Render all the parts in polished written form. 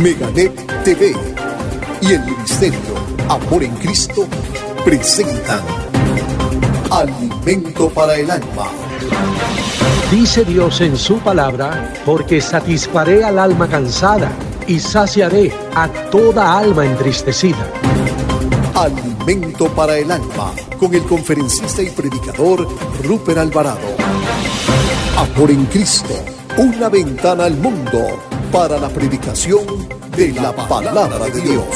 Meganet TV y el Ministerio Amor en Cristo presentan Alimento para el Alma. Dice Dios en su palabra, porque satisfaré al alma cansada y saciaré a toda alma entristecida. Alimento para el Alma, con el conferencista y predicador Rupert Alvarado. Amor en Cristo, una ventana al mundo para la predicación de la palabra de Dios.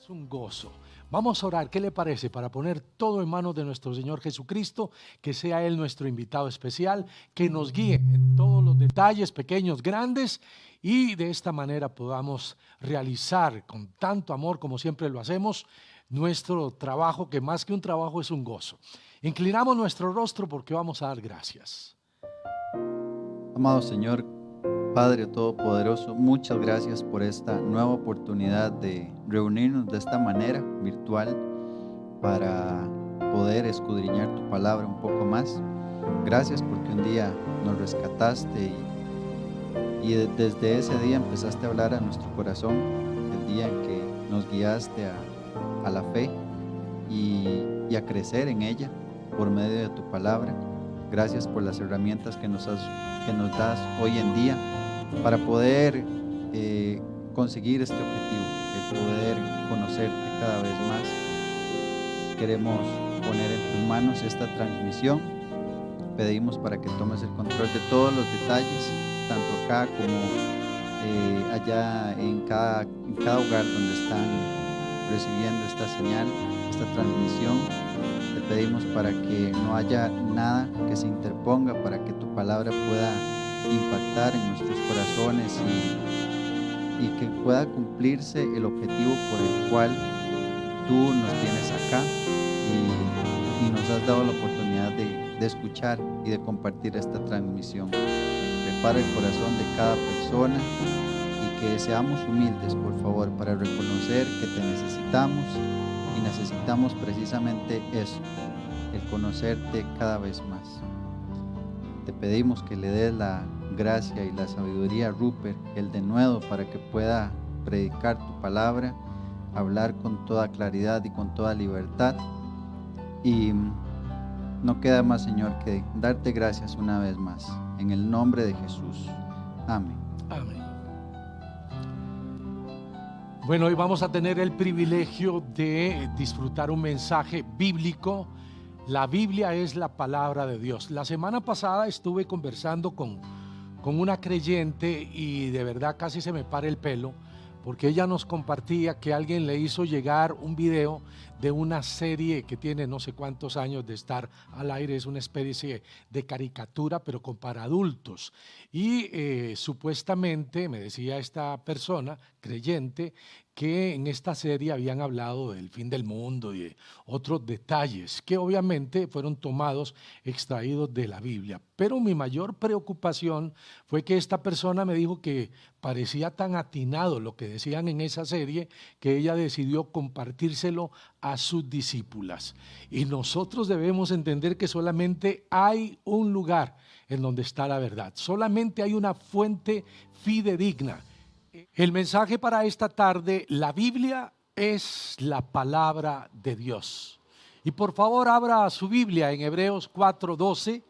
Es un gozo. Vamos a orar, ¿qué le parece? Para poner todo en manos de nuestro Señor Jesucristo, que sea Él nuestro invitado especial, que nos guíe en todos los detalles, pequeños, grandes, y de esta manera podamos realizar con tanto amor como siempre lo hacemos, nuestro trabajo, que más que un trabajo es un gozo. Inclinamos nuestro rostro porque vamos a dar gracias. Amado Señor, Padre Todopoderoso, muchas gracias por esta nueva oportunidad de reunirnos de esta manera virtual para poder escudriñar tu palabra un poco más. Gracias porque un día nos rescataste y desde ese día empezaste a hablar a nuestro corazón, el día en que nos guiaste a la fe y a crecer en ella por medio de tu palabra. Gracias por las herramientas que nos das hoy en día para poder conseguir este objetivo, el poder conocerte cada vez más. Queremos poner en tus manos esta transmisión. Pedimos para que tomes el control de todos los detalles, tanto acá como allá en cada hogar donde están recibiendo esta señal, esta transmisión. Te pedimos para que no haya nada que se interponga, para que tu palabra pueda impactar en nuestros corazones y que pueda cumplirse el objetivo por el cual tú nos tienes acá y nos has dado la oportunidad de escuchar y de compartir esta transmisión. Prepara el corazón de cada persona y que seamos humildes, por favor, para reconocer que te necesitamos y necesitamos precisamente eso, el conocerte cada vez más. Te pedimos que le des la gracia y la sabiduría a Rupert, el denuedo, para que pueda predicar tu palabra, hablar con toda claridad y con toda libertad. Y no queda más, Señor, que darte gracias una vez más, en el nombre de Jesús. Amén. Amén. Bueno, hoy vamos a tener el privilegio de disfrutar un mensaje bíblico. La Biblia es la palabra de Dios. La semana pasada estuve conversando con una creyente y de verdad casi se me para el pelo, porque ella nos compartía que alguien le hizo llegar un video de una serie que tiene no sé cuántos años de estar al aire. Es una especie de caricatura, pero para adultos. Y supuestamente, me decía esta persona creyente, que en esta serie habían hablado del fin del mundo y de otros detalles que obviamente fueron tomados, extraídos de la Biblia. Pero mi mayor preocupación fue que esta persona me dijo que parecía tan atinado lo que decían en esa serie que ella decidió compartírselo a sus discípulas. Y nosotros debemos entender que solamente hay un lugar en donde está la verdad, solamente hay una fuente fidedigna. El mensaje para esta tarde: la Biblia es la palabra de Dios. Y por favor abra su Biblia en Hebreos 4:12.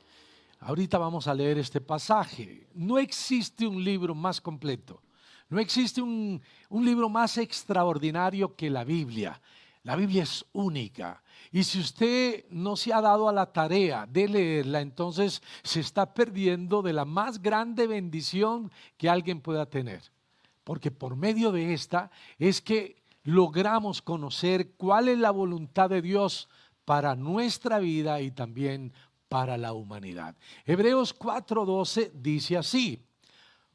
Ahorita vamos a leer este pasaje. No existe un libro más completo, no existe un libro más extraordinario que la Biblia. La Biblia es única. Y si usted no se ha dado a la tarea de leerla, entonces se está perdiendo de la más grande bendición que alguien pueda tener. Porque por medio de esta es que logramos conocer cuál es la voluntad de Dios para nuestra vida y también para la humanidad. Hebreos 4:12 dice así: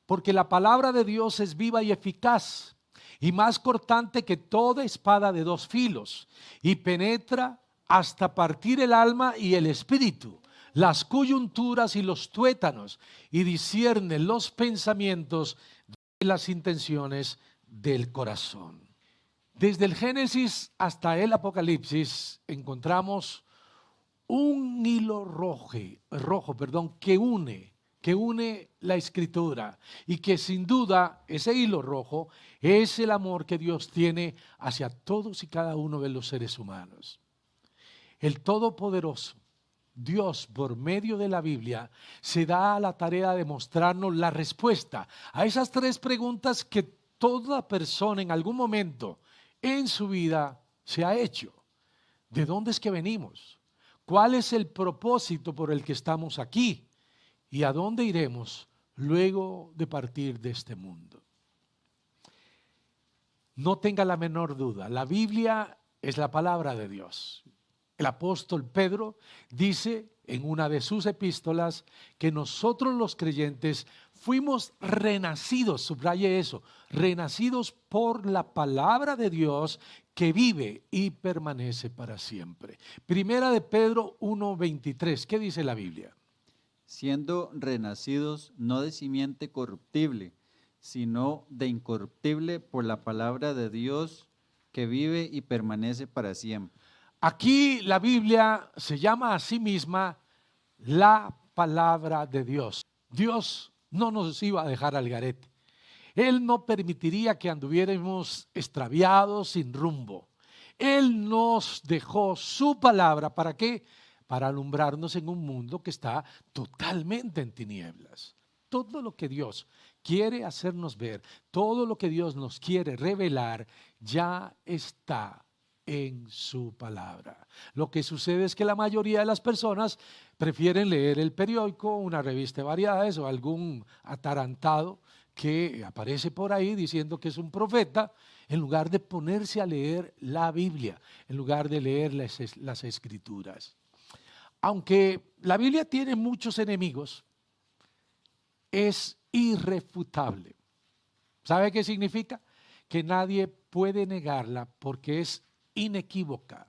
porque la palabra de Dios es viva y eficaz, y más cortante que toda espada de dos filos, y penetra hasta partir el alma y el espíritu, las coyunturas y los tuétanos, y discierne los pensamientos y las intenciones del corazón. Desde el Génesis hasta el Apocalipsis encontramos un hilo rojo, que une la escritura y que sin duda ese hilo rojo es el amor que Dios tiene hacia todos y cada uno de los seres humanos. El Todopoderoso, Dios, por medio de la Biblia, se da a la tarea de mostrarnos la respuesta a esas tres preguntas que toda persona en algún momento en su vida se ha hecho. ¿De dónde es que venimos? ¿Cuál es el propósito por el que estamos aquí? ¿Y a dónde iremos luego de partir de este mundo? No tenga la menor duda, la Biblia es la palabra de Dios. El apóstol Pedro dice en una de sus epístolas que nosotros los creyentes fuimos renacidos, subraye eso, renacidos por la palabra de Dios que vive y permanece para siempre. Primera de Pedro 1:23, ¿qué dice la Biblia? Siendo renacidos no de simiente corruptible, sino de incorruptible por la palabra de Dios que vive y permanece para siempre. Aquí la Biblia se llama a sí misma la palabra de Dios. Dios no nos iba a dejar al garete. Él no permitiría que anduviéramos extraviados sin rumbo. Él nos dejó su palabra, ¿para qué? Para alumbrarnos en un mundo que está totalmente en tinieblas. Todo lo que Dios quiere hacernos ver, todo lo que Dios nos quiere revelar, ya está en su palabra. Lo que sucede es que la mayoría de las personas prefieren leer el periódico, una revista de variedades o algún atarantado que aparece por ahí diciendo que es un profeta, en lugar de ponerse a leer la Biblia, en lugar de leer las escrituras. Aunque la Biblia tiene muchos enemigos, es irrefutable. ¿Sabe qué significa? Que nadie puede negarla porque es inequívoca,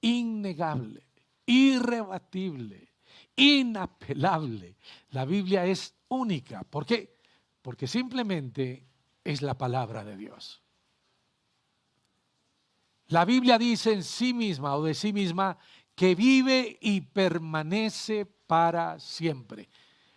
innegable, irrebatible, inapelable. La Biblia es única. ¿Por qué? Porque simplemente es la palabra de Dios. La Biblia dice en sí misma o de sí misma que vive y permanece para siempre.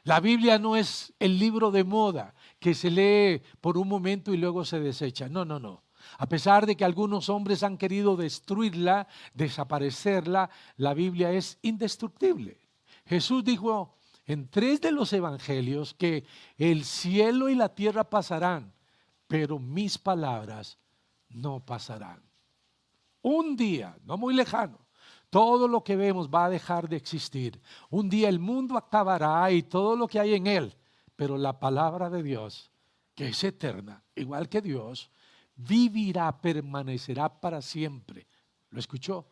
La Biblia no es el libro de moda que se lee por un momento y luego se desecha. No, no, no. A pesar de que algunos hombres han querido destruirla, desaparecerla, la Biblia es indestructible. Jesús dijo en 3 de los evangelios que el cielo y la tierra pasarán, pero mis palabras no pasarán. Un día, no muy lejano, todo lo que vemos va a dejar de existir. Un día el mundo acabará y todo lo que hay en él, pero la palabra de Dios, que es eterna, igual que Dios, vivirá, permanecerá para siempre. ¿Lo escuchó?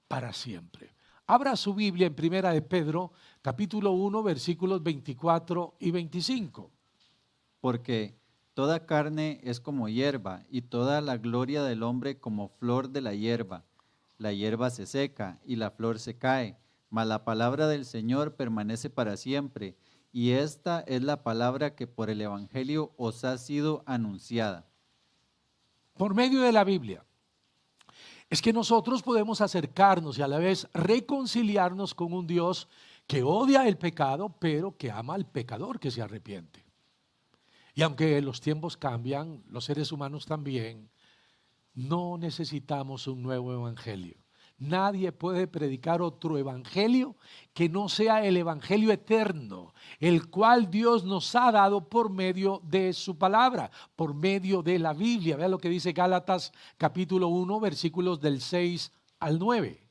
Para siempre. Abra su Biblia en Primera de Pedro, capítulo 1, versículos 24 y 25. Porque toda carne es como hierba, y toda la gloria del hombre como flor de la hierba. La hierba se seca y la flor se cae, mas la palabra del Señor permanece para siempre. Y esta es la palabra que por el Evangelio os ha sido anunciada. Por medio de la Biblia, es que nosotros podemos acercarnos y a la vez reconciliarnos con un Dios que odia el pecado, pero que ama al pecador que se arrepiente. Y aunque los tiempos cambian, los seres humanos también, no necesitamos un nuevo evangelio. Nadie puede predicar otro evangelio que no sea el evangelio eterno, el cual Dios nos ha dado por medio de su palabra, por medio de la Biblia. Vea lo que dice Gálatas capítulo 1, versículos del 6 al 9.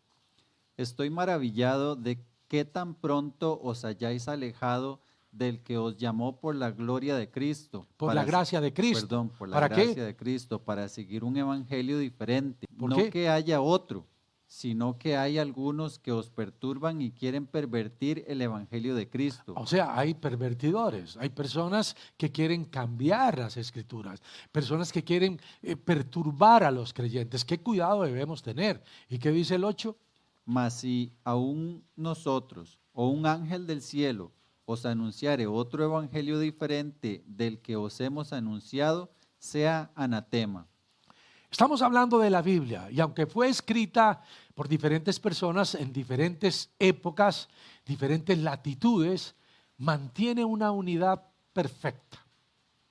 Estoy maravillado de que tan pronto os hayáis alejado del que os llamó por la gloria de Cristo. Por la gracia de Cristo. Perdón, por la ¿Para gracia qué? de Cristo, para seguir un evangelio diferente. ¿Por No qué? que haya otro, sino que hay algunos que os perturban y quieren pervertir el evangelio de Cristo. O sea, hay pervertidores, hay personas que quieren cambiar las escrituras, personas que quieren perturbar a los creyentes. ¿Qué cuidado debemos tener? ¿Y qué dice el 8? Mas si aún nosotros o un ángel del cielo os anunciare otro evangelio diferente del que os hemos anunciado, sea anatema. Estamos hablando de la Biblia y aunque fue escrita por diferentes personas en diferentes épocas, diferentes latitudes, mantiene una unidad perfecta.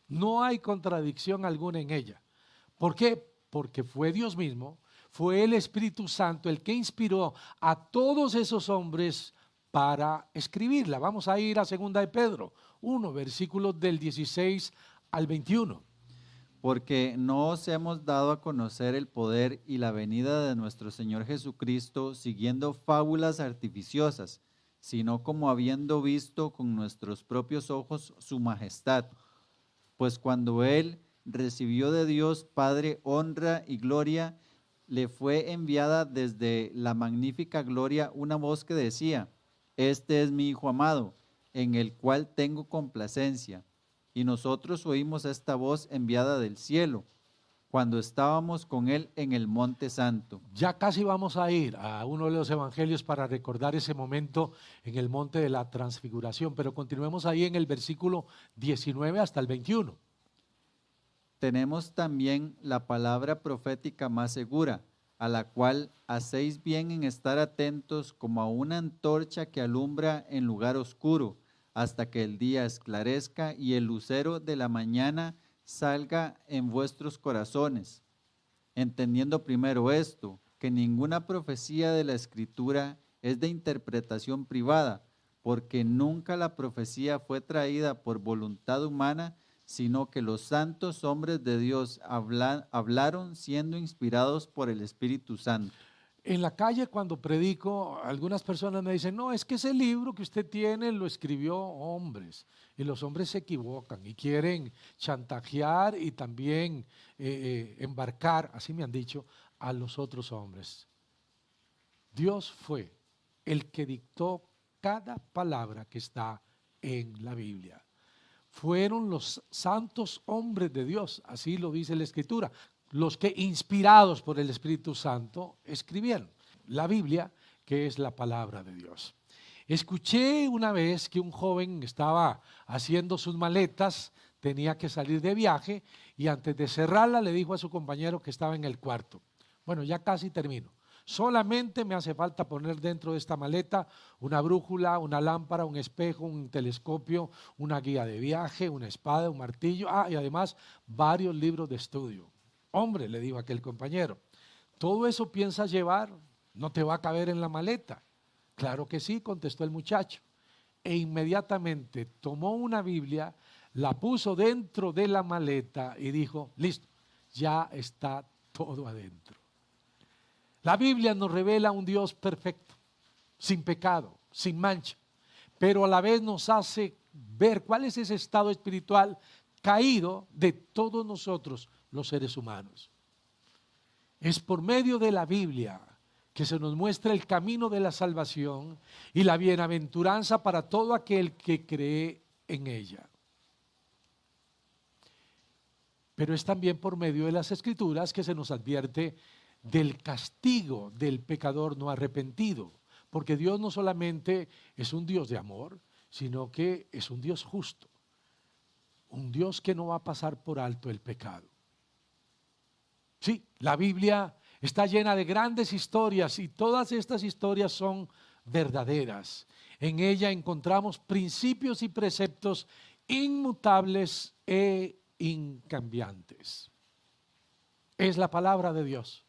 No hay contradicción alguna en ella. ¿Por qué? Porque fue Dios mismo, fue el Espíritu Santo el que inspiró a todos esos hombres para escribirla. Vamos a ir a 2 de Pedro 1, versículos del 16 al 21. Porque no os hemos dado a conocer el poder y la venida de nuestro Señor Jesucristo siguiendo fábulas artificiosas, sino como habiendo visto con nuestros propios ojos su majestad. Pues cuando Él recibió de Dios Padre honra y gloria, le fue enviada desde la magnífica gloria una voz que decía: Este es mi Hijo amado, en el cual tengo complacencia. Y nosotros oímos esta voz enviada del cielo, cuando estábamos con Él en el Monte Santo. Ya casi vamos a ir a uno de los evangelios para recordar ese momento en el monte de la transfiguración, pero continuemos ahí en el versículo 19 hasta el 21. Tenemos también la palabra profética más segura, a la cual hacéis bien en estar atentos como a una antorcha que alumbra en lugar oscuro, hasta que el día esclarezca y el lucero de la mañana salga en vuestros corazones. Entendiendo primero esto, que ninguna profecía de la Escritura es de interpretación privada, porque nunca la profecía fue traída por voluntad humana, sino que los santos hombres de Dios hablaron siendo inspirados por el Espíritu Santo. En la calle cuando predico, algunas personas me dicen, no, es que ese libro que usted tiene lo escribió hombres, y los hombres se equivocan y quieren chantajear y también embarcar, así me han dicho, a los otros hombres. Dios fue el que dictó cada palabra que está en la Biblia. Fueron los santos hombres de Dios, así lo dice la Escritura, los que inspirados por el Espíritu Santo escribieron la Biblia, que es la palabra de Dios. Escuché una vez que un joven estaba haciendo sus maletas, tenía que salir de viaje y antes de cerrarla le dijo a su compañero que estaba en el cuarto: bueno, ya casi termino. Solamente me hace falta poner dentro de esta maleta una brújula, una lámpara, un espejo, un telescopio, una guía de viaje, una espada, un martillo, y además varios libros de estudio. Hombre, le dijo aquel compañero, ¿todo eso piensas llevar? ¿No te va a caber en la maleta? Claro que sí, contestó el muchacho. E inmediatamente tomó una Biblia, la puso dentro de la maleta y dijo, listo, ya está todo adentro. La Biblia nos revela un Dios perfecto, sin pecado, sin mancha, pero a la vez nos hace ver cuál es ese estado espiritual caído de todos nosotros, los seres humanos. Es por medio de la Biblia que se nos muestra el camino de la salvación y la bienaventuranza para todo aquel que cree en ella. Pero es también por medio de las Escrituras que se nos advierte del castigo del pecador no arrepentido, porque Dios no solamente es un Dios de amor, sino que es un Dios justo, un Dios que no va a pasar por alto el pecado. Sí, la Biblia está llena de grandes historias y todas estas historias son verdaderas. En ella encontramos principios y preceptos inmutables e incambiantes. Es la palabra de Dios.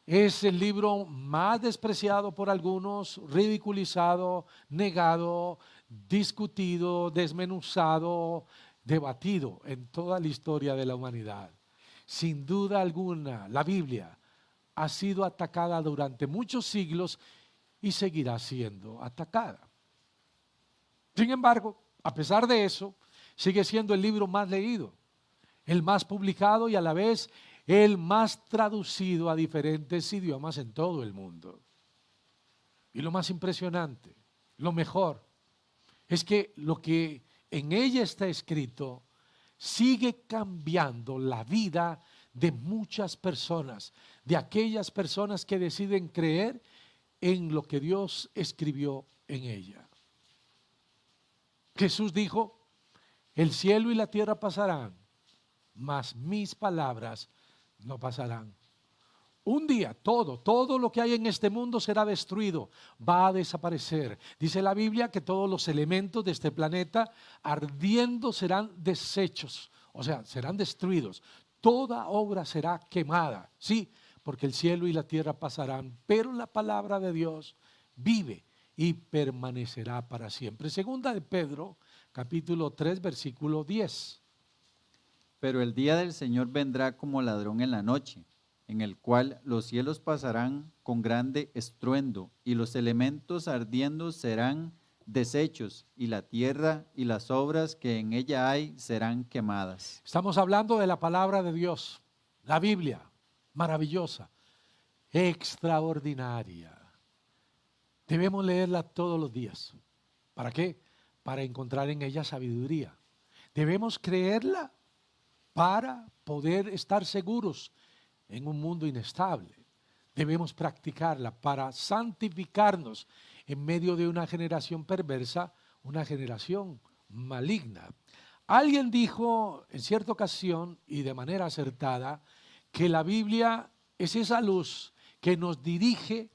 Es el libro más despreciado por algunos, ridiculizado, negado, discutido, desmenuzado, debatido en toda la historia de la humanidad. Sin duda alguna, la Biblia ha sido atacada durante muchos siglos y seguirá siendo atacada. Sin embargo, a pesar de eso, sigue siendo el libro más leído, el más publicado y a la vez el más traducido a diferentes idiomas en todo el mundo. Y lo más impresionante, lo mejor, es que lo que en ella está escrito sigue cambiando la vida de muchas personas, de aquellas personas que deciden creer en lo que Dios escribió en ella. Jesús dijo, el cielo y la tierra pasarán, mas mis palabras no pasarán. Un día todo lo que hay en este mundo será destruido, va a desaparecer. Dice la Biblia que todos los elementos de este planeta ardiendo serán deshechos, o sea, serán destruidos. Toda obra será quemada, sí, porque el cielo y la tierra pasarán, pero la palabra de Dios vive y permanecerá para siempre. Segunda de Pedro, capítulo 3, versículo 10. Pero el día del Señor vendrá como ladrón en la noche, en el cual los cielos pasarán con grande estruendo, y los elementos ardiendo serán deshechos, y la tierra y las obras que en ella hay serán quemadas. Estamos hablando de la palabra de Dios, la Biblia, maravillosa, extraordinaria. Debemos leerla todos los días. ¿Para qué? Para encontrar en ella sabiduría. Debemos creerla para poder estar seguros en un mundo inestable. Debemos practicarla para santificarnos en medio de una generación perversa, una generación maligna. Alguien dijo en cierta ocasión y de manera acertada que la Biblia es esa luz que nos dirige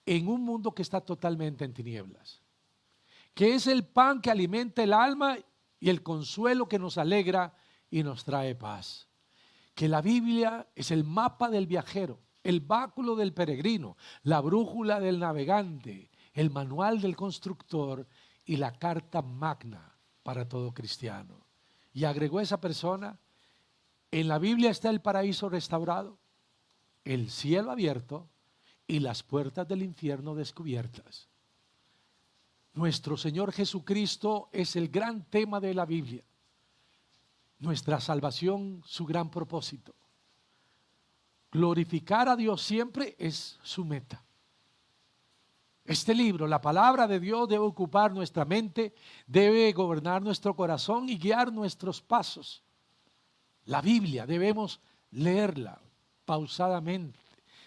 en un mundo que está totalmente en tinieblas, que es el pan que alimenta el alma y el consuelo que nos alegra y nos trae paz. Que la Biblia es el mapa del viajero, el báculo del peregrino, la brújula del navegante, el manual del constructor y la carta magna para todo cristiano. Y agregó esa persona, en la Biblia está el paraíso restaurado, el cielo abierto y las puertas del infierno descubiertas. Nuestro Señor Jesucristo es el gran tema de la Biblia. Nuestra salvación, su gran propósito. Glorificar a Dios siempre es su meta. Este libro, la palabra de Dios, debe ocupar nuestra mente, debe gobernar nuestro corazón y guiar nuestros pasos. La Biblia debemos leerla pausadamente,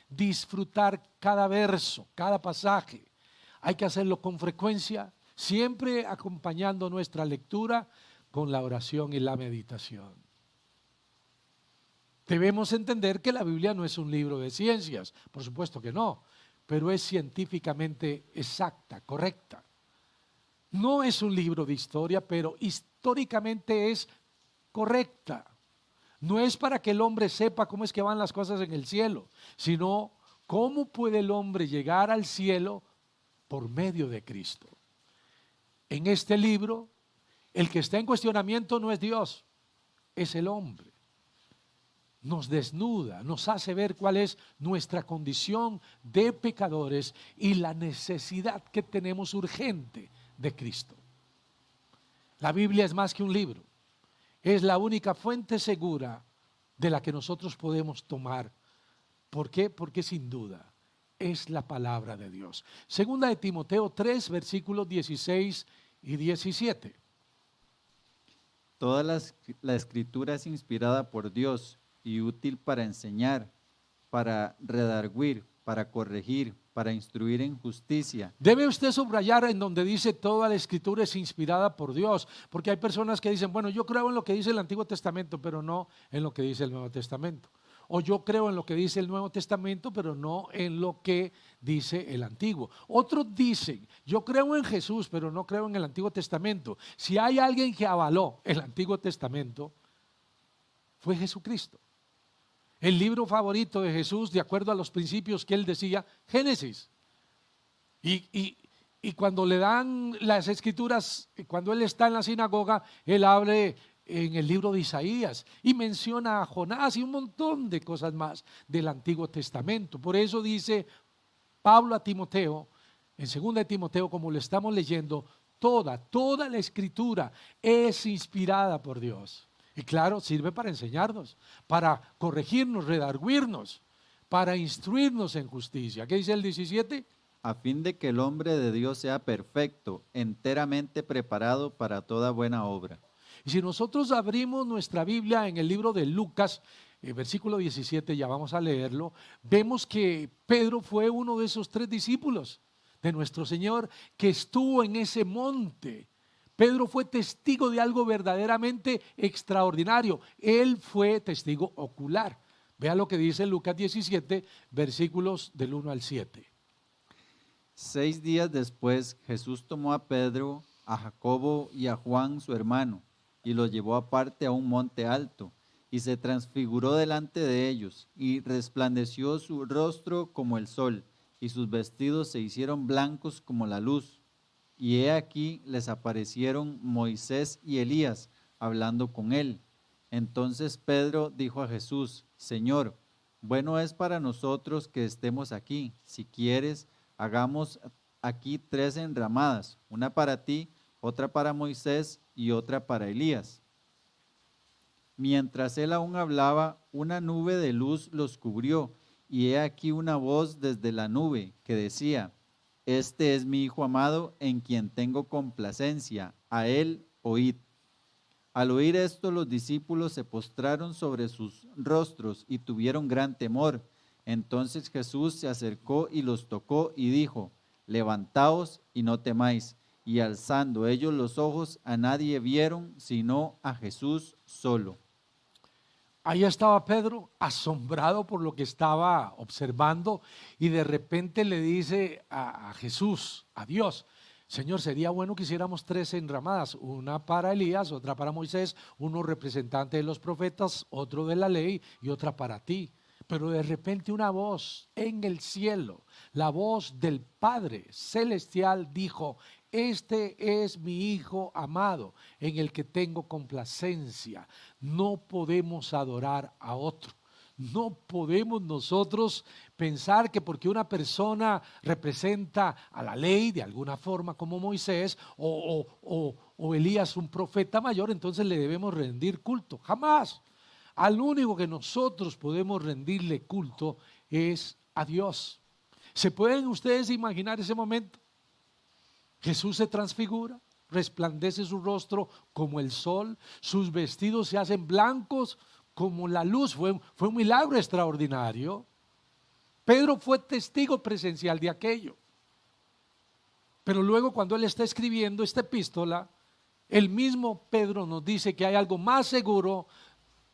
disfrutar cada verso, cada pasaje. Hay que hacerlo con frecuencia, siempre acompañando nuestra lectura con la oración y la meditación. Debemos entender que la Biblia no es un libro de ciencias, por supuesto que no, pero es científicamente exacta, correcta. No es un libro de historia, pero históricamente es correcta. No es para que el hombre sepa cómo es que van las cosas en el cielo, sino cómo puede el hombre llegar al cielo por medio de Cristo. En este libro, el que está en cuestionamiento no es Dios, es el hombre. Nos desnuda, nos hace ver cuál es nuestra condición de pecadores y la necesidad que tenemos urgente de Cristo. La Biblia es más que un libro, es la única fuente segura de la que nosotros podemos tomar. ¿Por qué? Porque sin duda es la palabra de Dios. Segunda de Timoteo 3, versículos 16 y 17. Toda la escritura es inspirada por Dios y útil para enseñar, para redarguir, para corregir, para instruir en justicia. Debe usted subrayar en donde dice toda la escritura es inspirada por Dios, porque hay personas que dicen, bueno, yo creo en lo que dice el Antiguo Testamento, pero no en lo que dice el Nuevo Testamento. O yo creo en lo que dice el Nuevo Testamento, pero no en lo que dice el Antiguo. Otros dicen, yo creo en Jesús, pero no creo en el Antiguo Testamento. Si hay alguien que avaló el Antiguo Testamento, fue Jesucristo. El libro favorito de Jesús, de acuerdo a los principios que él decía, Génesis. Y cuando le dan las escrituras, cuando él está en la sinagoga, él abre en el libro de Isaías y menciona a Jonás y un montón de cosas más del Antiguo Testamento. Por eso dice Pablo a Timoteo, en 2 de Timoteo, como lo estamos leyendo, toda la escritura es inspirada por Dios. Y claro, sirve para enseñarnos, para corregirnos, redarguirnos, para instruirnos en justicia. ¿Qué dice el 17? A fin de que el hombre de Dios sea perfecto, enteramente preparado para toda buena obra. Y si nosotros abrimos nuestra Biblia en el libro de Lucas, versículo 17, ya vamos a leerlo, vemos que Pedro fue uno de esos 3 discípulos de nuestro Señor que estuvo en ese monte. Pedro fue testigo de algo verdaderamente extraordinario. Él fue testigo ocular Vea lo que dice Lucas 17, versículos del 1 al 7. 6 días después, Jesús tomó a Pedro, a Jacobo y a Juan, su hermano, y los llevó aparte a un monte alto, y se transfiguró delante de ellos, y resplandeció su rostro como el sol, y sus vestidos se hicieron blancos como la luz. Y he aquí les aparecieron Moisés y Elías, hablando con él. Entonces Pedro dijo a Jesús: Señor, bueno es para nosotros que estemos aquí. Si quieres, hagamos aquí 3 enramadas, una para ti, otra para Moisés y otra para Elías. Mientras él aún hablaba, una nube de luz los cubrió, y he aquí una voz desde la nube que decía: Este es mi Hijo amado, en quien tengo complacencia, a él oíd. Al oír esto, los discípulos se postraron sobre sus rostros y tuvieron gran temor. Entonces Jesús se acercó y los tocó y dijo: Levantaos y no temáis. Y alzando ellos los ojos, a nadie vieron sino a Jesús solo. Ahí estaba Pedro, asombrado por lo que estaba observando, y de repente le dice a Jesús, a Dios: Señor, sería bueno que hiciéramos 3 enramadas, una para Elías, otra para Moisés, uno representante de los profetas, otro de la ley y otra para ti. Pero de repente una voz en el cielo, la voz del Padre Celestial dijo: Este es mi Hijo amado, en el que tengo complacencia. No podemos adorar a otro. No podemos nosotros pensar que porque una persona representa a la ley de alguna forma, como Moisés o Elías, un profeta mayor, entonces le debemos rendir culto. Jamás. Al único que nosotros podemos rendirle culto es a Dios. ¿Se pueden ustedes imaginar ese momento? Jesús se transfigura, resplandece su rostro como el sol, sus vestidos se hacen blancos como la luz. Fue un milagro extraordinario. Pedro fue testigo presencial de aquello. Pero luego, cuando él está escribiendo esta epístola, el mismo Pedro nos dice que hay algo más seguro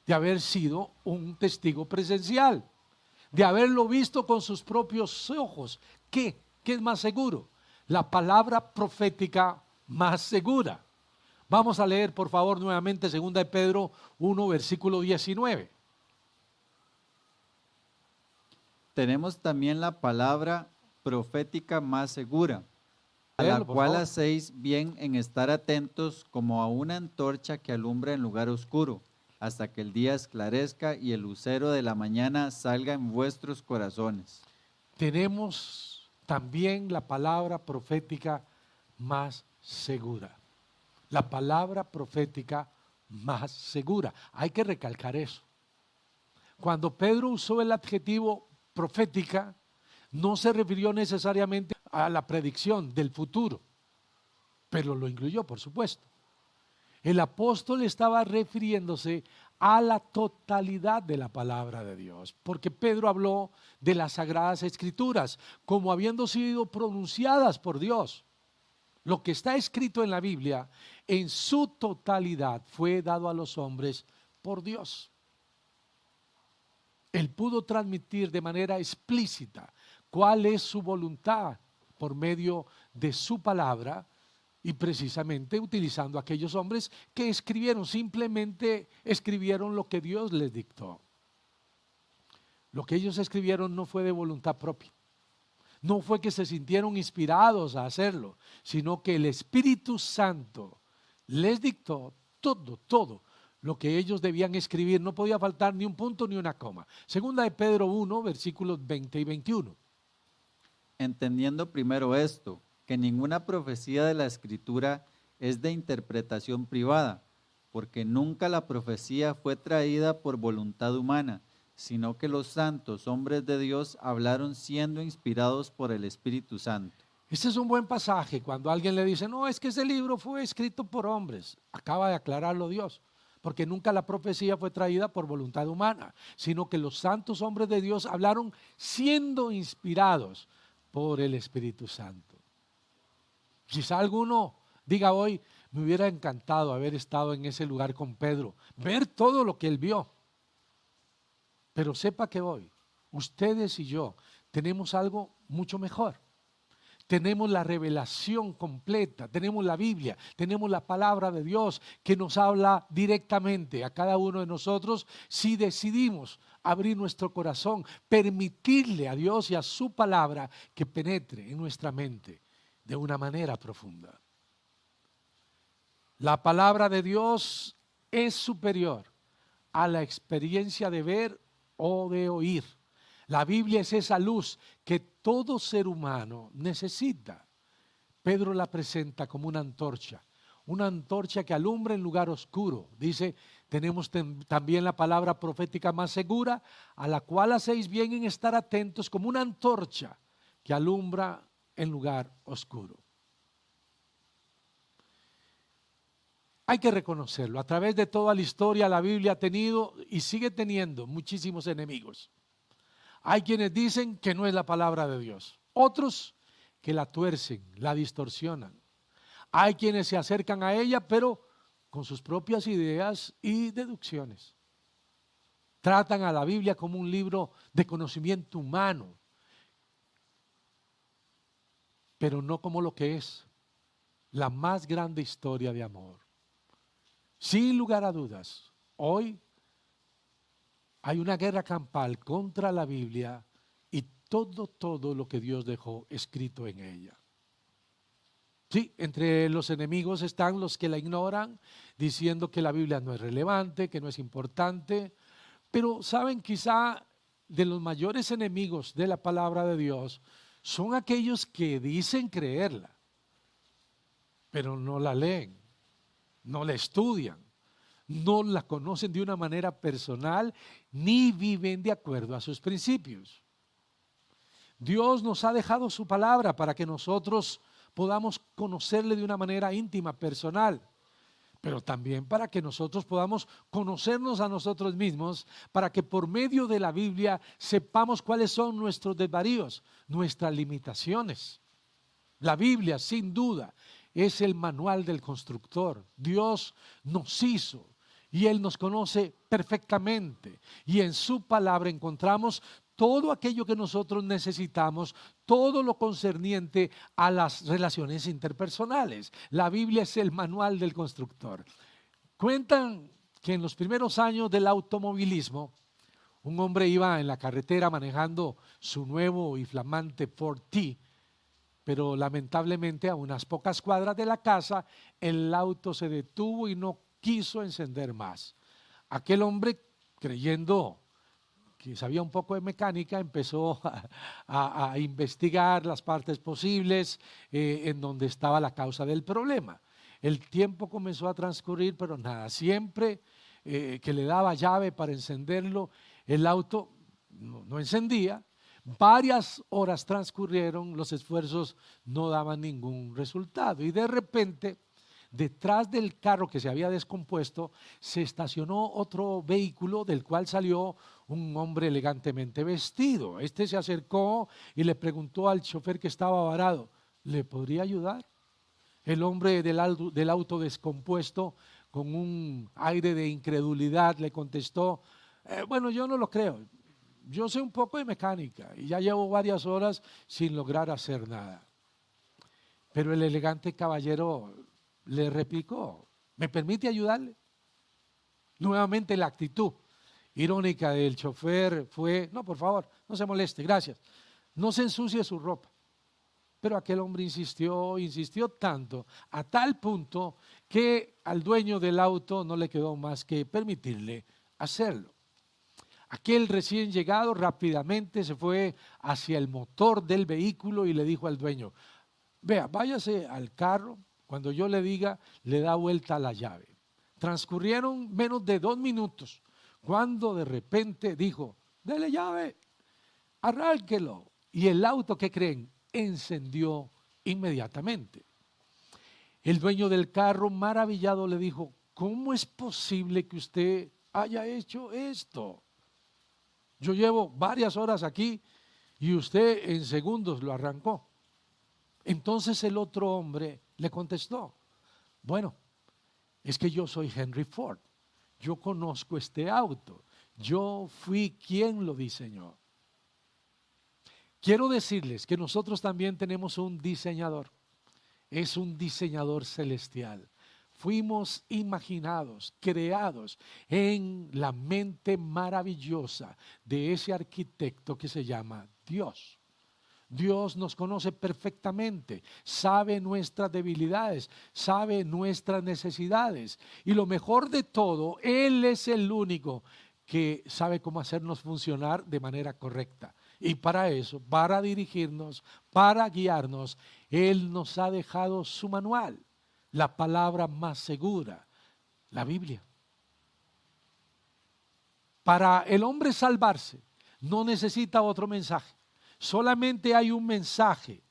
de haber sido un testigo presencial, de haberlo visto con sus propios ojos. ¿Qué es más seguro? La palabra profética más segura. Vamos a leer, por favor, nuevamente 2 de Pedro 1, versículo 19. Tenemos también la palabra profética más segura, a la Léelo, por cual favor. hacéis bien en estar atentos como a una antorcha que alumbra en lugar oscuro, hasta que el día esclarezca y el lucero de la mañana salga en vuestros corazones. Tenemos también la palabra profética más segura. La palabra profética más segura. Hay que recalcar eso. Cuando Pedro usó el adjetivo profética, no se refirió necesariamente a la predicción del futuro, pero lo incluyó, por supuesto. El apóstol estaba refiriéndose a la totalidad de la palabra de Dios, porque Pedro habló de las Sagradas Escrituras como habiendo sido pronunciadas por Dios. Lo que está escrito en la Biblia, en su totalidad, fue dado a los hombres por Dios. Él pudo transmitir de manera explícita cuál es su voluntad por medio de su palabra, y precisamente utilizando a aquellos hombres que escribieron, simplemente escribieron lo que Dios les dictó. Lo que ellos escribieron no fue de voluntad propia. No fue que se sintieron inspirados a hacerlo, sino que el Espíritu Santo les dictó todo lo que ellos debían escribir. No podía faltar ni un punto ni una coma. 2 de Pedro 1, versículos 20 y 21. Entendiendo primero esto, que ninguna profecía de la Escritura es de interpretación privada, porque nunca la profecía fue traída por voluntad humana, sino que los santos hombres de Dios hablaron siendo inspirados por el Espíritu Santo. Este es un buen pasaje cuando alguien le dice: no, es que ese libro fue escrito por hombres. Acaba de aclararlo Dios, porque nunca la profecía fue traída por voluntad humana, sino que los santos hombres de Dios hablaron siendo inspirados por el Espíritu Santo. Quizá alguno diga hoy: me hubiera encantado haber estado en ese lugar con Pedro, ver todo lo que él vio. Pero sepa que hoy, ustedes y yo, tenemos algo mucho mejor. Tenemos la revelación completa, tenemos la Biblia, tenemos la palabra de Dios que nos habla directamente a cada uno de nosotros si decidimos abrir nuestro corazón, permitirle a Dios y a su palabra que penetre en nuestra mente de una manera profunda. La palabra de Dios es superior a la experiencia de ver o de oír. La Biblia es esa luz que todo ser humano necesita. Pedro la presenta como una antorcha que alumbra en lugar oscuro. Dice, tenemos también la palabra profética más segura, a la cual hacéis bien en estar atentos, como una antorcha que alumbra en lugar oscuro. Hay que reconocerlo, a través de toda la historia la Biblia ha tenido y sigue teniendo muchísimos enemigos. Hay quienes dicen que no es la palabra de Dios, otros que la tuercen, la distorsionan. Hay quienes se acercan a ella, pero con sus propias ideas y deducciones. Tratan a la Biblia como un libro de conocimiento humano, pero no como lo que es, la más grande historia de amor. Sin lugar a dudas, hoy hay una guerra campal contra la Biblia y todo lo que Dios dejó escrito en ella. Sí, entre los enemigos están los que la ignoran, diciendo que la Biblia no es relevante, que no es importante, pero saben, quizá de los mayores enemigos de la palabra de Dios son aquellos que dicen creerla, pero no la leen, no la estudian, no la conocen de una manera personal, ni viven de acuerdo a sus principios. Dios nos ha dejado su palabra para que nosotros podamos conocerle de una manera íntima, personal, pero también para que nosotros podamos conocernos a nosotros mismos, para que por medio de la Biblia sepamos cuáles son nuestros desvaríos, nuestras limitaciones. La Biblia, sin duda, es el manual del constructor. Dios nos hizo y Él nos conoce perfectamente, y en su palabra encontramos todo aquello que nosotros necesitamos, todo lo concerniente a las relaciones interpersonales. La Biblia es el manual del constructor. Cuentan que en los primeros años del automovilismo, un hombre iba en la carretera manejando su nuevo y flamante Ford T, pero lamentablemente a unas pocas cuadras de la casa, el auto se detuvo y no quiso encender más. Aquel hombre, creyendo que sabía un poco de mecánica, empezó a investigar las partes posibles en donde estaba la causa del problema. El tiempo comenzó a transcurrir, pero nada, siempre que le daba llave para encenderlo, el auto no encendía. Varias horas transcurrieron, los esfuerzos no daban ningún resultado y de repente, detrás del carro que se había descompuesto, se estacionó otro vehículo del cual salió un hombre elegantemente vestido. Este se acercó y le preguntó al chofer que estaba varado, ¿le podría ayudar? El hombre del auto descompuesto, con un aire de incredulidad, le contestó, bueno, yo no lo creo. Yo sé un poco de mecánica y ya llevo varias horas sin lograr hacer nada. Pero el elegante caballero le replicó, ¿me permite ayudarle? Nuevamente la actitud irónica del chofer fue, no, por favor, no se moleste, gracias, no se ensucie su ropa. Pero aquel hombre insistió tanto, a tal punto que al dueño del auto no le quedó más que permitirle hacerlo. Aquel recién llegado rápidamente se fue hacia el motor del vehículo y le dijo al dueño, vea, váyase al carro, cuando yo le diga, le da vuelta a la llave. Transcurrieron menos de 2 minutos, cuando de repente dijo, dele llave, arránquelo. Y el auto, ¿qué creen? Encendió inmediatamente. El dueño del carro, maravillado, le dijo, ¿cómo es posible que usted haya hecho esto? Yo llevo varias horas aquí y usted en segundos lo arrancó. Entonces el otro hombre le contestó, bueno, es que yo soy Henry Ford, yo conozco este auto, Yo fui quien lo diseñó. Quiero decirles que nosotros también tenemos un diseñador. Es un diseñador celestial. Fuimos imaginados, creados en la mente maravillosa de ese arquitecto que se llama Dios. Dios nos conoce perfectamente, sabe nuestras debilidades, sabe nuestras necesidades. Y lo mejor de todo, Él es el único que sabe cómo hacernos funcionar de manera correcta. Y para eso, para dirigirnos, para guiarnos, Él nos ha dejado su manual, la palabra más segura, la Biblia. Para el hombre salvarse, no necesita otro mensaje. Solamente hay un mensaje,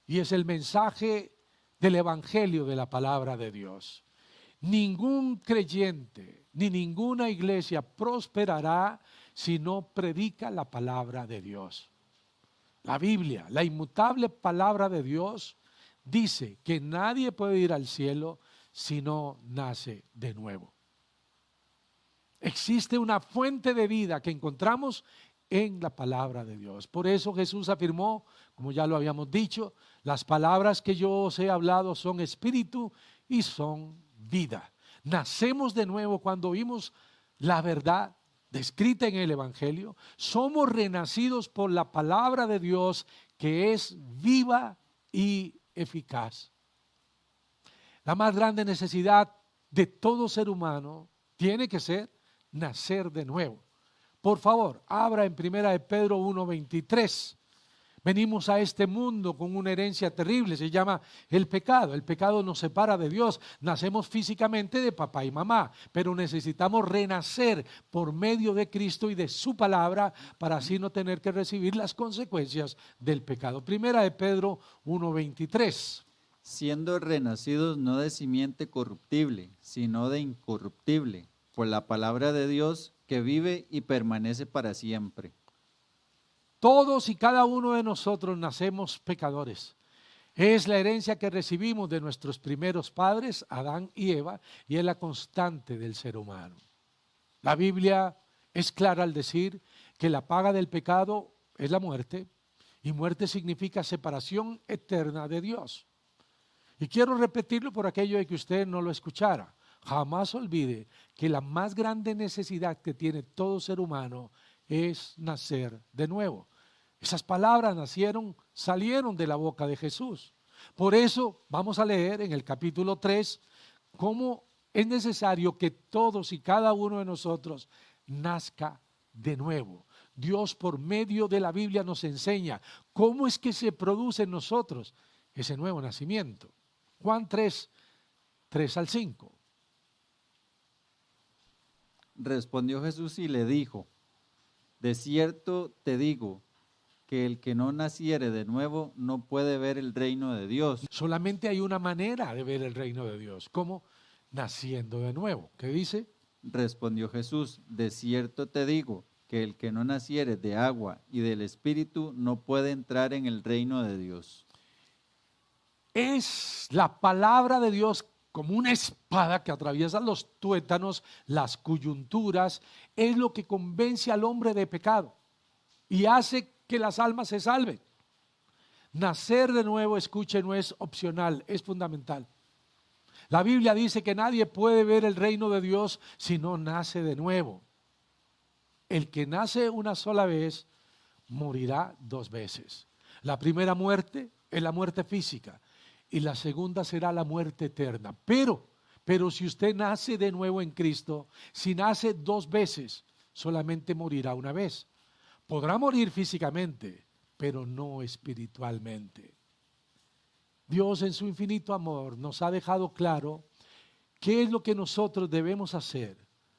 y es el mensaje del Evangelio de la palabra de Dios. Ningún creyente ni ninguna iglesia prosperará si no predica la palabra de Dios. La Biblia, la inmutable palabra de Dios, dice que nadie puede ir al cielo si no nace de nuevo. Existe una fuente de vida que encontramos en la palabra de Dios. Por eso Jesús afirmó, como ya lo habíamos dicho, las palabras que yo os he hablado son espíritu y son vida. Nacemos de nuevo cuando oímos la verdad descrita en el Evangelio. Somos renacidos por la palabra de Dios que es viva y eficaz. La más grande necesidad de todo ser humano tiene que ser nacer de nuevo. Por favor, abra en 1 Pedro 1:23. Venimos a este mundo con una herencia terrible, se llama el pecado. El pecado nos separa de Dios. Nacemos físicamente de papá y mamá, pero necesitamos renacer por medio de Cristo y de su palabra para así no tener que recibir las consecuencias del pecado. 1 Pedro 1:23. Siendo renacidos no de simiente corruptible, sino de incorruptible, por la palabra de Dios que vive y permanece para siempre. Todos y cada uno de nosotros nacemos pecadores. Es la herencia que recibimos de nuestros primeros padres, Adán y Eva, y es la constante del ser humano. La Biblia es clara al decir que la paga del pecado es la muerte, y muerte significa separación eterna de Dios. Y quiero repetirlo por aquello de que usted no lo escuchara. Jamás olvide que la más grande necesidad que tiene todo ser humano es nacer de nuevo. Esas palabras salieron de la boca de Jesús. Por eso vamos a leer en el capítulo 3 cómo es necesario que todos y cada uno de nosotros nazca de nuevo. Dios por medio de la Biblia nos enseña cómo es que se produce en nosotros ese nuevo nacimiento. Juan 3:3-5. Respondió Jesús y le dijo: de cierto te digo, que el que no naciere de nuevo no puede ver el reino de Dios. Solamente hay una manera de ver el reino de Dios. ¿Cómo? Naciendo de nuevo. ¿Qué dice? Respondió Jesús: de cierto te digo, que el que no naciere de agua y del Espíritu no puede entrar en el reino de Dios. Es la palabra de Dios como una espada que atraviesa los tuétanos, las coyunturas, es lo que convence al hombre de pecado y hace que las almas se salven. Nacer de nuevo, escuche, no es opcional, es fundamental. La Biblia dice que nadie puede ver el reino de Dios si no nace de nuevo. El que nace una sola vez morirá 2 veces. La primera muerte es la muerte física y la segunda será la muerte eterna. Pero si usted nace de nuevo en Cristo, si nace 2 veces, solamente morirá una vez. Podrá morir físicamente, pero no espiritualmente. Dios en su infinito amor nos ha dejado claro qué es lo que nosotros debemos hacer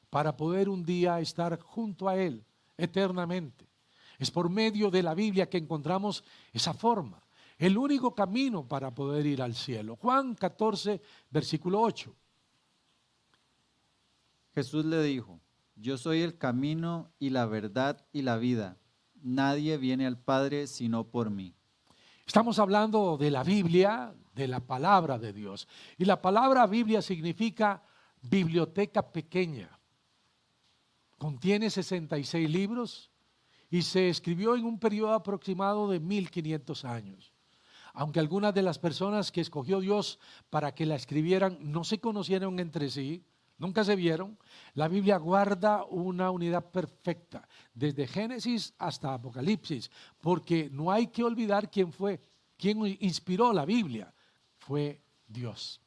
para poder un día estar junto a Él eternamente. Es por medio de la Biblia que encontramos esa forma, el único camino para poder ir al cielo. Juan 14, versículo 8. Jesús le dijo: yo soy el camino y la verdad y la vida. Nadie viene al Padre sino por mí. Estamos hablando de la Biblia, de la palabra de Dios. Y la palabra Biblia significa biblioteca pequeña. contiene 66 libros y se escribió en un periodo aproximado de 1500 años. Aunque algunas de las personas que escogió Dios para que la escribieran no se conocieron entre sí, nunca se vieron, la Biblia guarda una unidad perfecta, desde Génesis hasta Apocalipsis, porque no hay que olvidar quién inspiró la Biblia, fue Dios.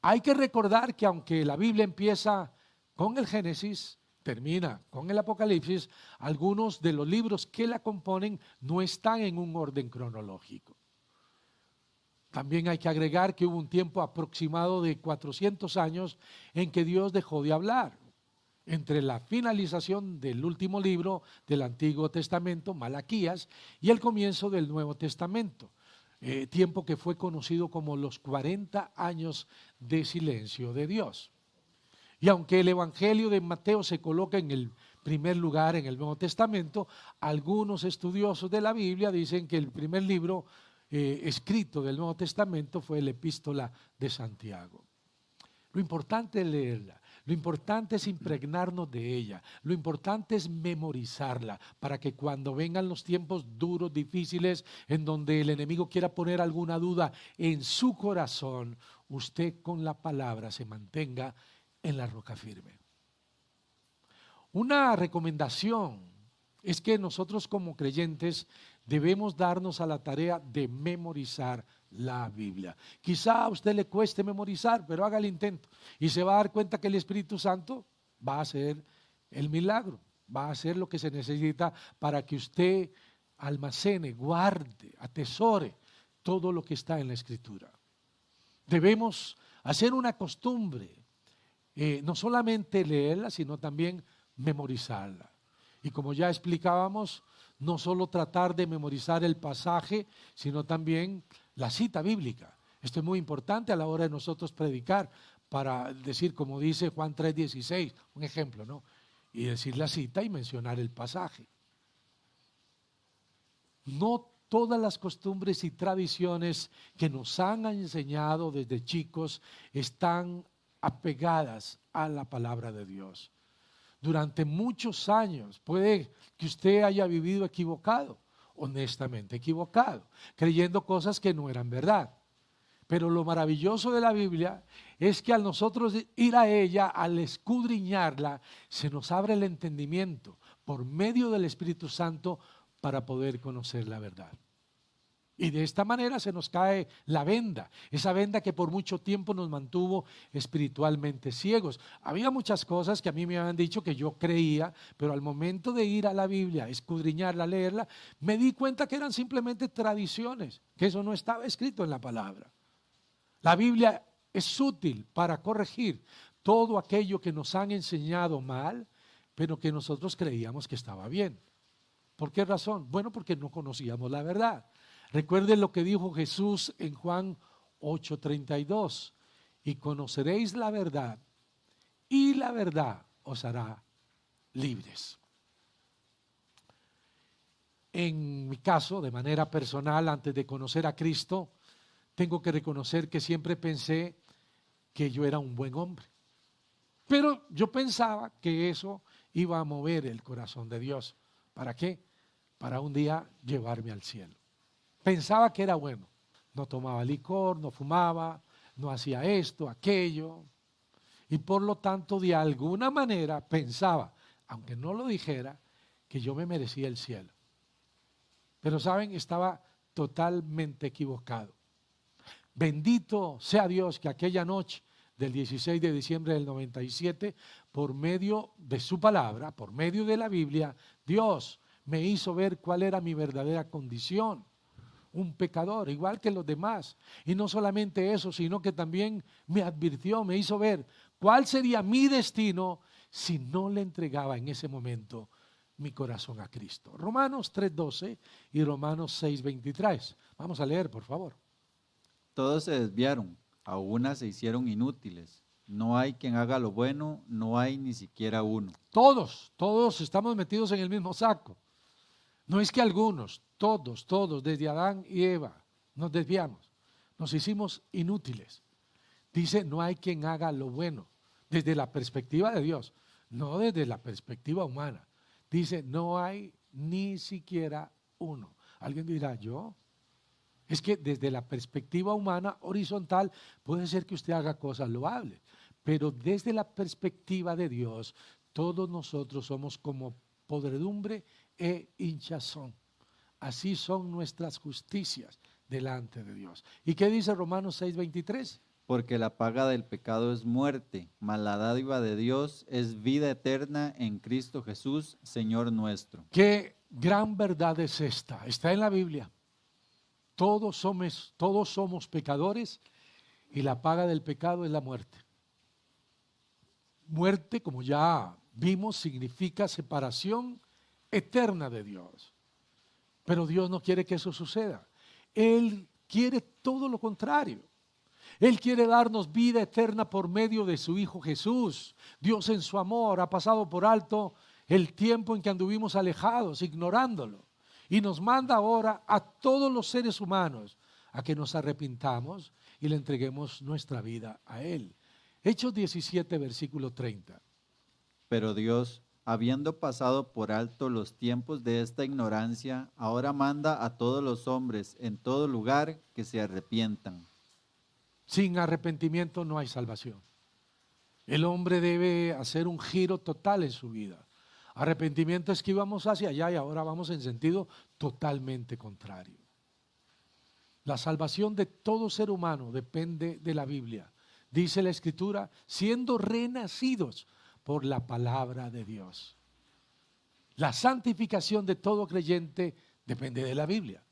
Hay que recordar que aunque la Biblia empieza con el Génesis, termina con el Apocalipsis, algunos de los libros que la componen no están en un orden cronológico. También hay que agregar que hubo un tiempo aproximado de 400 años en que Dios dejó de hablar. Entre la finalización del último libro del Antiguo Testamento, Malaquías, y el comienzo del Nuevo Testamento, tiempo que fue conocido como los 40 años de silencio de Dios. Y aunque el Evangelio de Mateo se coloca en el primer lugar en el Nuevo Testamento, algunos estudiosos de la Biblia dicen que el primer libro escrito del Nuevo Testamento fue la Epístola de Santiago. Lo importante es leerla, lo importante es impregnarnos de ella, lo importante es memorizarla para que cuando vengan los tiempos duros, difíciles, en donde el enemigo quiera poner alguna duda en su corazón, usted con la palabra se mantenga en la roca firme. Una recomendación es que nosotros como creyentes debemos darnos a la tarea de memorizar la Biblia. Quizá a usted le cueste memorizar, pero haga el intento y se va a dar cuenta que el Espíritu Santo va a hacer el milagro, va a hacer lo que se necesita para que usted almacene, guarde, atesore todo lo que está en la Escritura. Debemos hacer una costumbre, no solamente leerla, sino también memorizarla. Y como ya explicábamos, no solo tratar de memorizar el pasaje, sino también la cita bíblica. Esto es muy importante a la hora de nosotros predicar, para decir, como dice Juan 3:16, un ejemplo, ¿no? Y decir la cita y mencionar el pasaje. No todas las costumbres y tradiciones que nos han enseñado desde chicos están apegadas a la palabra de Dios. Durante muchos años puede que usted haya vivido equivocado, honestamente equivocado, creyendo cosas que no eran verdad. Pero lo maravilloso de la Biblia es que al nosotros ir a ella, al escudriñarla, se nos abre el entendimiento por medio del Espíritu Santo para poder conocer la verdad. Y de esta manera se nos cae la venda, esa venda que por mucho tiempo nos mantuvo espiritualmente ciegos. Había muchas cosas que a mí me habían dicho que yo creía, pero al momento de ir a la Biblia, escudriñarla, leerla, me di cuenta que eran simplemente tradiciones, que eso no estaba escrito en la palabra. La Biblia es útil para corregir todo aquello que nos han enseñado mal, pero que nosotros creíamos que estaba bien. ¿Por qué razón? Bueno, porque no conocíamos la verdad. Recuerden lo que dijo Jesús en Juan 8:32, y conoceréis la verdad, y la verdad os hará libres. En mi caso, de manera personal, antes de conocer a Cristo, tengo que reconocer que siempre pensé que yo era un buen hombre. Pero yo pensaba que eso iba a mover el corazón de Dios. ¿Para qué? Para un día llevarme al cielo. Pensaba que era bueno, no tomaba licor, no fumaba, no hacía esto, aquello, y por lo tanto de alguna manera pensaba, aunque no lo dijera, que yo me merecía el cielo. Pero saben, estaba totalmente equivocado. Bendito sea Dios que aquella noche del 16 de diciembre del 97, por medio de su palabra, por medio de la Biblia, Dios me hizo ver cuál era mi verdadera condición. Un pecador, igual que los demás. Y no solamente eso, sino que también me advirtió, me hizo ver cuál sería mi destino si no le entregaba en ese momento mi corazón a Cristo. Romanos 3:12 y Romanos 6:23. Vamos a leer, por favor. Todos se desviaron, a una se hicieron inútiles. No hay quien haga lo bueno, no hay ni siquiera uno. Todos estamos metidos en el mismo saco. No es que algunos, todos, desde Adán y Eva, nos desviamos, nos hicimos inútiles. Dice, no hay quien haga lo bueno, desde la perspectiva de Dios. no desde la perspectiva humana. Dice, no hay ni siquiera uno. Alguien dirá, ¿yo? Es que desde la perspectiva humana horizontal puede ser que usted haga cosas loables, pero desde la perspectiva de Dios, todos nosotros somos como podredumbre e hinchazón. Así son nuestras justicias delante de Dios. ¿Y qué dice Romanos 6:23? Porque la paga del pecado es muerte, mas la dádiva de Dios es vida eterna en Cristo Jesús, Señor nuestro. Qué gran verdad es esta. Está en la Biblia. Todos somos pecadores y la paga del pecado es la muerte. Muerte, como ya vimos, significa separación eterna de Dios. Pero Dios no quiere que eso suceda. Él quiere todo lo contrario. Él quiere darnos vida eterna por medio de su Hijo Jesús. Dios en su amor ha pasado por alto el tiempo en que anduvimos alejados, ignorándolo. Y nos manda ahora a todos los seres humanos a que nos arrepintamos y le entreguemos nuestra vida a Él. Hechos 17, versículo 30. Pero Dios, habiendo pasado por alto los tiempos de esta ignorancia, ahora manda a todos los hombres en todo lugar que se arrepientan. Sin arrepentimiento no hay salvación. El hombre debe hacer un giro total en su vida. Arrepentimiento es que íbamos hacia allá y ahora vamos en sentido totalmente contrario. La salvación de todo ser humano depende de la Biblia. Dice la Escritura, siendo renacidos por la palabra de Dios. La santificación de todo creyente depende de la Biblia.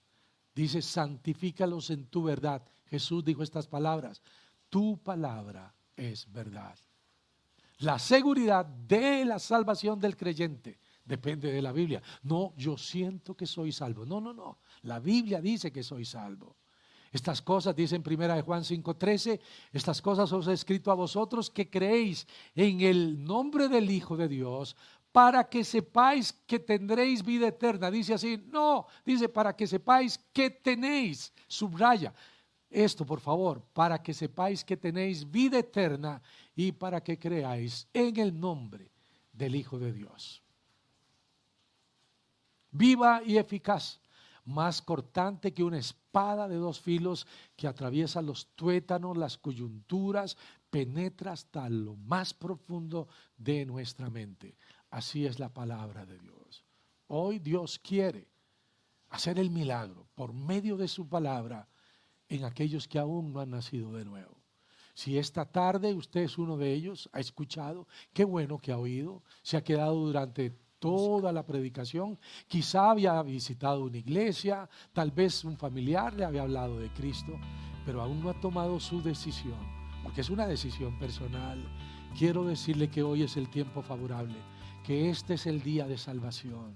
Dice, santifícalos en tu verdad. Jesús dijo estas palabras, tu palabra es verdad. La seguridad de la salvación del creyente depende de la Biblia. No, yo siento que soy salvo. No. La Biblia dice que soy salvo. Estas cosas, dice en 1 Juan 5:13, estas cosas os he escrito a vosotros que creéis en el nombre del Hijo de Dios, para que sepáis que tendréis vida eterna. Dice así, no, dice para que sepáis que tenéis, subraya esto por favor, para que sepáis que tenéis vida eterna y para que creáis en el nombre del Hijo de Dios. Viva y eficaz, más cortante que una espada de dos filos que atraviesa los tuétanos, las coyunturas, penetra hasta lo más profundo de nuestra mente. Así es la palabra de Dios. Hoy Dios quiere hacer el milagro por medio de su palabra en aquellos que aún no han nacido de nuevo. Si esta tarde usted es uno de ellos, ha escuchado, qué bueno que ha oído, se ha quedado durante toda la predicación, quizá había visitado una iglesia, tal vez un familiar le había hablado de Cristo, pero aún no ha tomado su decisión, porque es una decisión personal. Quiero decirle que hoy es el tiempo favorable, que este es el día de salvación.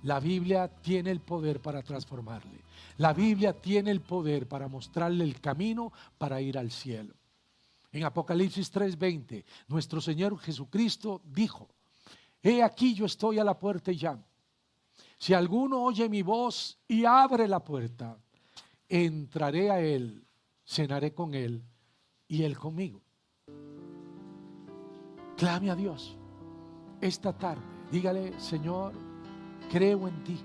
La Biblia tiene el poder para transformarle. La Biblia tiene el poder para mostrarle el camino para ir al cielo. En Apocalipsis 3:20, nuestro Señor Jesucristo dijo, he aquí yo estoy a la puerta y llamo. Si alguno oye mi voz y abre la puerta, entraré a él, cenaré con él y él conmigo. Clame a Dios esta tarde. Dígale, Señor, creo en ti,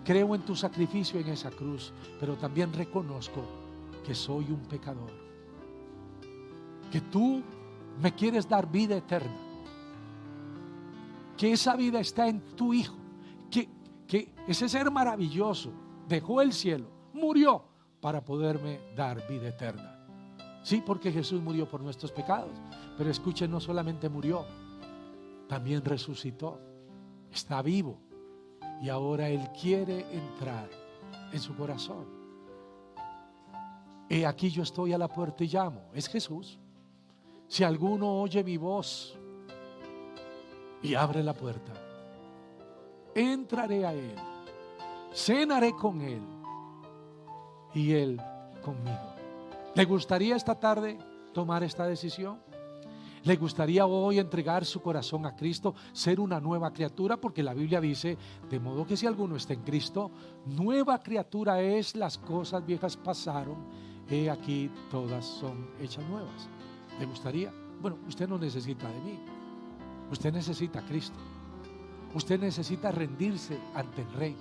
creo en tu sacrificio en esa cruz, pero también reconozco que soy un pecador, que tú me quieres dar vida eterna, que esa vida está en tu Hijo, que ese ser maravilloso dejó el cielo, murió para poderme dar vida eterna. Sí, porque Jesús murió por nuestros pecados, pero escuchen, no solamente murió, también resucitó, está vivo y ahora Él quiere entrar en su corazón. He aquí yo estoy a la puerta y llamo, es Jesús. Si alguno oye mi voz y abre la puerta, entraré a Él, cenaré con Él y Él conmigo. ¿Le gustaría esta tarde tomar esta decisión? ¿Le gustaría hoy entregar su corazón a Cristo, ser una nueva criatura? Porque la Biblia dice, de modo que si alguno está en Cristo, nueva criatura es, las cosas viejas pasaron, he aquí todas son hechas nuevas. ¿Le gustaría? Bueno, usted no necesita de mí. Usted necesita a Cristo. Usted necesita rendirse ante el rey.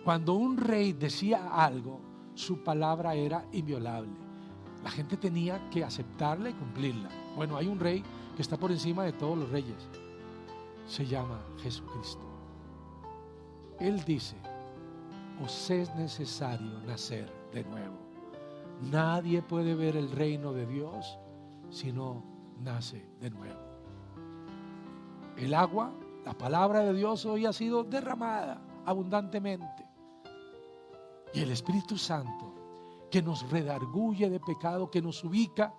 Cuando un rey decía algo, su palabra era inviolable. La gente tenía que aceptarla y cumplirla. Bueno, hay un rey que está por encima de todos los reyes. Se llama Jesucristo. Él dice: os es necesario nacer de nuevo. Nadie puede ver el reino de Dios si no nace de nuevo. El agua, la palabra de Dios hoy ha sido derramada abundantemente. Y el Espíritu Santo, que nos redarguye de pecado, que nos ubica,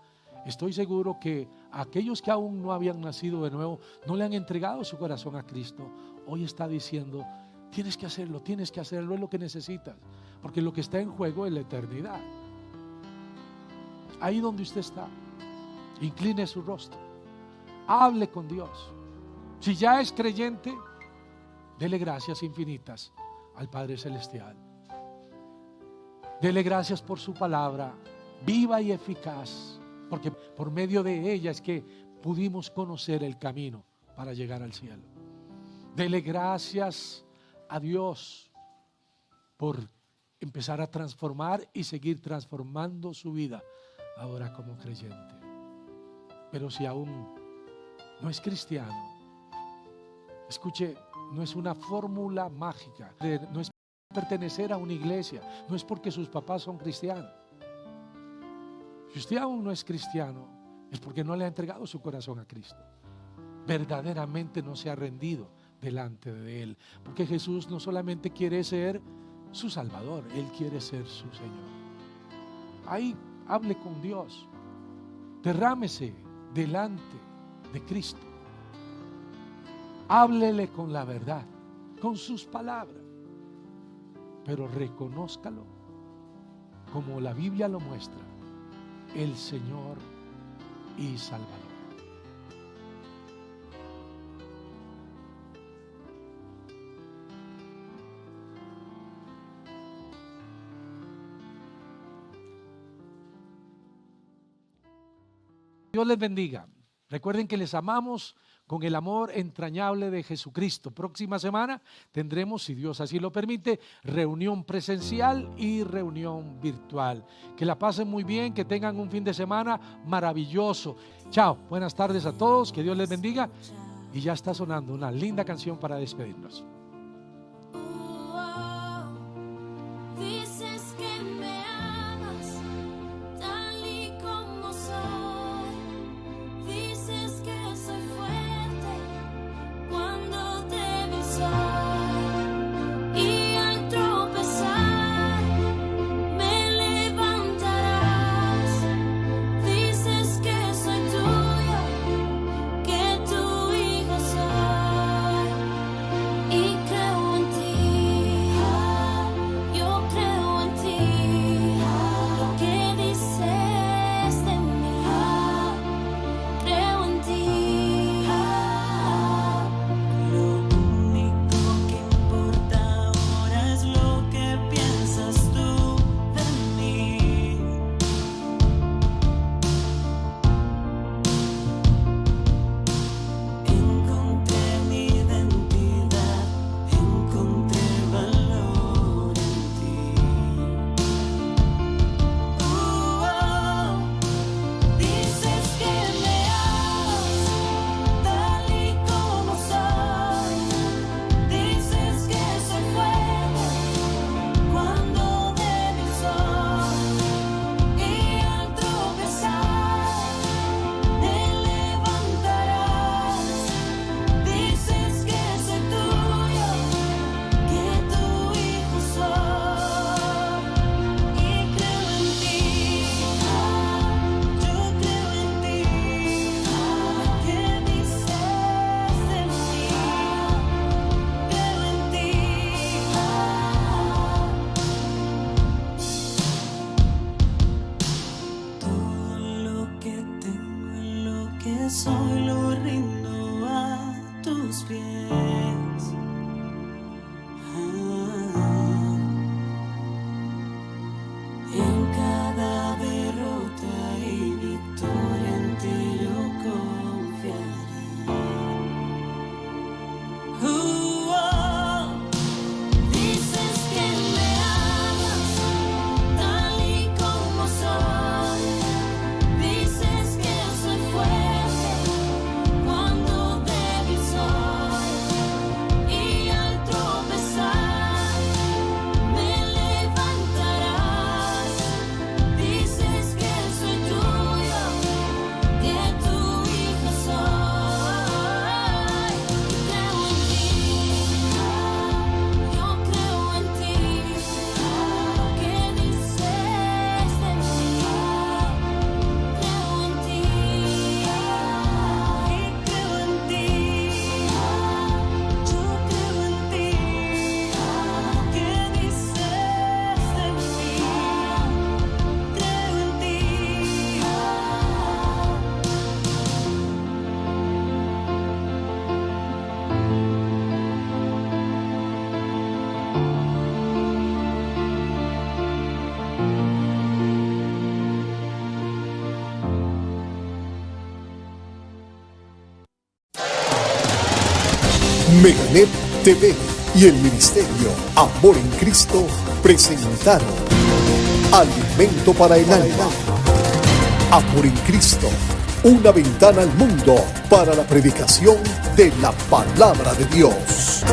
estoy seguro que aquellos que aún no habían nacido de nuevo, no le han entregado su corazón a Cristo, hoy está diciendo: tienes que hacerlo, es lo que necesitas, porque lo que está en juego es la eternidad. Ahí donde usted está, incline su rostro, hable con Dios. Si ya es creyente, dele gracias infinitas al Padre Celestial. Dele gracias por su palabra viva y eficaz, porque por medio de ella es que pudimos conocer el camino para llegar al cielo. Dele gracias a Dios por empezar a transformar y seguir transformando su vida ahora como creyente. Pero si aún no es cristiano, escuche, no es una fórmula mágica, no es pertenecer a una iglesia, no es porque sus papás son cristianos. Si usted aún no es cristiano, es porque no le ha entregado su corazón a Cristo. Verdaderamente no se ha rendido delante de Él, porque Jesús no solamente quiere ser su Salvador, Él quiere ser su Señor. Ahí hable con Dios, derrámese delante de Cristo, háblele con la verdad, con sus palabras, pero reconózcalo como la Biblia lo muestra, el Señor y Salvador. Dios les bendiga. Recuerden que les amamos con el amor entrañable de Jesucristo. Próxima semana tendremos, si Dios así lo permite, reunión presencial y reunión virtual. Que la pasen muy bien, que tengan un fin de semana maravilloso. Chao, buenas tardes a todos, que Dios les bendiga. Y ya está sonando una linda canción para despedirnos. Soy lo rindo a tus pies. En cada derrota y victoria en ti yo confiaré. Meganet TV y el Ministerio Amor en Cristo presentaron Alimento para el Alma. Amor en Cristo, una ventana al mundo para la predicación de la palabra de Dios.